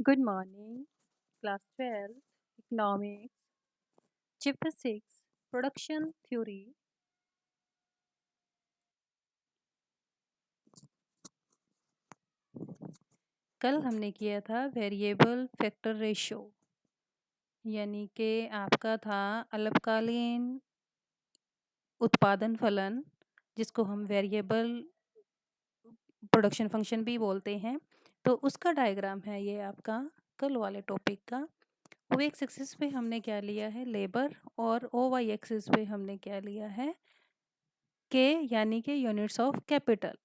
Good morning, class 12, economics, chapter 6, production theory. कल हमने किया था वेरिएबल फैक्टर रेशो, यानी कि आपका था अल्पकालीन उत्पादन फलन, जिसको हम वेरिएबल प्रोडक्शन फंक्शन भी बोलते हैं। तो उसका डायग्राम है ये आपका कल वाले टॉपिक का। ओ एक्स एक्सिस पे हमने क्या लिया है, लेबर, और ओ वाई एक्सिस पे हमने क्या लिया है, के, यानी कि units of capital.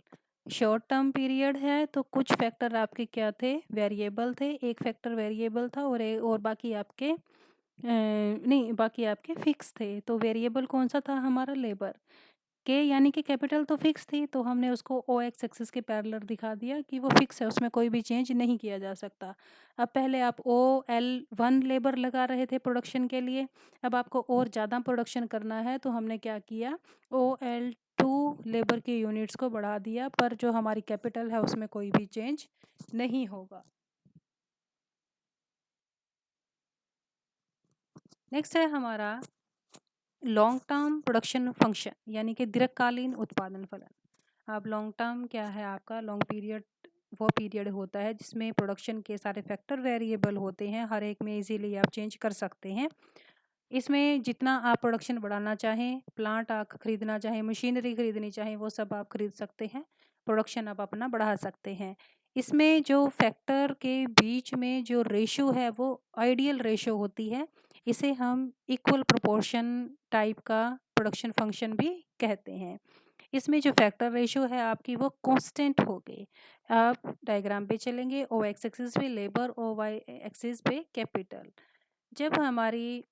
Short term period है तो कुछ फैक्टर आपके क्या थे, वेरिएबल थे। एक फैक्टर वेरिएबल था और बाकी आपके नहीं, बाकी आपके फिक्स थे। तो वेरिएबल कौन सा था हमारा, लेबर। के यानी कि कैपिटल तो फिक्स थी, तो हमने उसको ओ एक्स एक्सिस के पैरेलल दिखा दिया कि वो फिक्स है, उसमें कोई भी चेंज नहीं किया जा सकता। अब पहले आप ओ एल वन लेबर लगा रहे थे प्रोडक्शन के लिए, अब आपको और ज़्यादा प्रोडक्शन करना है तो हमने क्या किया, ओ एल टू लेबर के यूनिट्स को बढ़ा दिया, पर जो हमारी कैपिटल है उसमें कोई भी चेंज नहीं होगा। नेक्स्ट है हमारा लॉन्ग टर्म प्रोडक्शन फंक्शन, यानी कि दीर्घकालीन उत्पादन फलन। अब लॉन्ग टर्म क्या है आपका, लॉन्ग पीरियड वो पीरियड होता है जिसमें प्रोडक्शन के सारे फैक्टर वेरिएबल होते हैं, हर एक में इजीली आप चेंज कर सकते हैं। इसमें जितना आप प्रोडक्शन बढ़ाना चाहें, प्लांट आप खरीदना चाहें, मशीनरी खरीदनी चाहें, वो सब आप खरीद सकते हैं, प्रोडक्शन आप अपना बढ़ा सकते हैं। इसमें जो फैक्टर के बीच में जो रेशो है वो आइडियल रेशो होती है, इसे हम इक्वल प्रोपोर्शन टाइप का प्रोडक्शन फंक्शन भी कहते हैं। इसमें जो फैक्टर रेशो है आपकी वो कांस्टेंट होगी। आप डायग्राम पे चलेंगे, ओ एक्स एक्सिस पे लेबर, ओ वाई एक्सिस पे कैपिटल। जब हमारी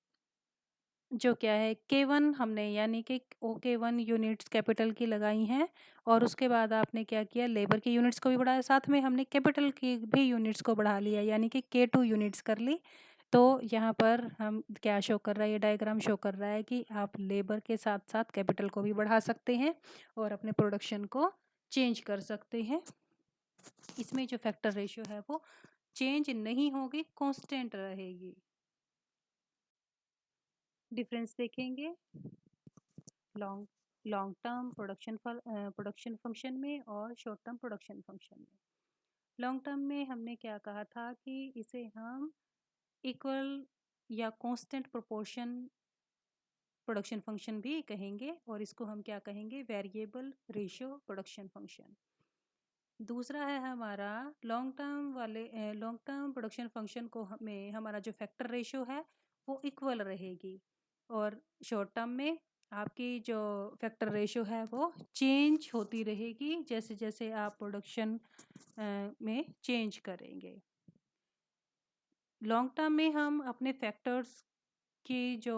जो क्या है के वन हमने, यानी कि ओ के वन यूनिट्स कैपिटल की लगाई हैं, और उसके बाद आपने क्या किया, लेबर की यूनिट्स को भी बढ़ाया, साथ में हमने कैपिटल की भी यूनिट्स को बढ़ा लिया, यानी कि के टू यूनिट्स कर ली। तो यहाँ पर हम क्या शो कर रहा है, ये डायग्राम शो कर रहा है कि आप लेबर के साथ साथ कैपिटल को भी बढ़ा सकते हैं और अपने प्रोडक्शन को चेंज कर सकते हैं। इसमें जो फैक्टर रेशियो है वो चेंज नहीं होगी, कांस्टेंट रहेगी। डिफरेंस देखेंगे long long term production function में और शॉर्ट टर्म प्रोडक्शन फंक्शन में। लॉन्ग टर्म में हमने क्या कहा था कि इसे हम इक्वल या कांस्टेंट प्रोपोर्शन प्रोडक्शन फंक्शन भी कहेंगे, और इसको हम क्या कहेंगे, वेरिएबल रेशियो प्रोडक्शन फंक्शन। दूसरा है हमारा लॉन्ग टर्म प्रोडक्शन फंक्शन को हमें हमारा जो फैक्टर रेशियो है वो इक्वल रहेगी, और शॉर्ट टर्म में आपकी जो फैक्टर रेशियो है वो चेंज होती रहेगी जैसे जैसे आप प्रोडक्शन में चेंज करेंगे। लॉन्ग टर्म में हम अपने फैक्टर्स की जो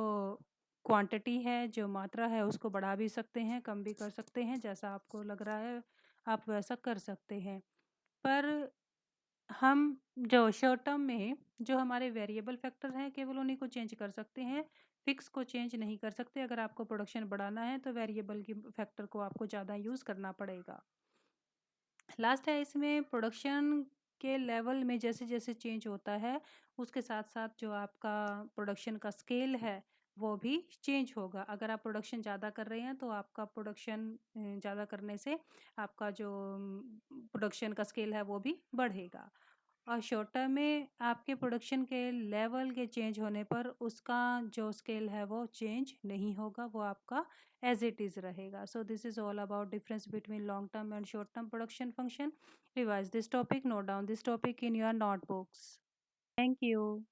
क्वांटिटी है, जो मात्रा है, उसको बढ़ा भी सकते हैं, कम भी कर सकते हैं, जैसा आपको लग रहा है आप वैसा कर सकते हैं। पर हम जो शॉर्ट टर्म में जो हमारे वेरिएबल फैक्टर हैं केवल उन्हीं को चेंज कर सकते हैं, फिक्स को चेंज नहीं कर सकते। अगर आपको प्रोडक्शन बढ़ाना है तो वेरिएबल की फैक्टर को आपको ज़्यादा यूज़ करना पड़ेगा। लास्ट है इसमें प्रोडक्शन के लेवल में जैसे जैसे चेंज होता है, उसके साथ साथ जो आपका प्रोडक्शन का स्केल है वो भी चेंज होगा। अगर आप प्रोडक्शन ज़्यादा कर रहे हैं तो आपका प्रोडक्शन ज़्यादा करने से आपका जो प्रोडक्शन का स्केल है वो भी बढ़ेगा। और शॉर्ट टर्म में आपके प्रोडक्शन के लेवल के चेंज होने पर उसका जो स्केल है वो चेंज नहीं होगा, वो आपका एज इट इज़ रहेगा। So this is all about difference between long term and short term production function. Revise this topic, note down this topic in your notebooks. Thank you.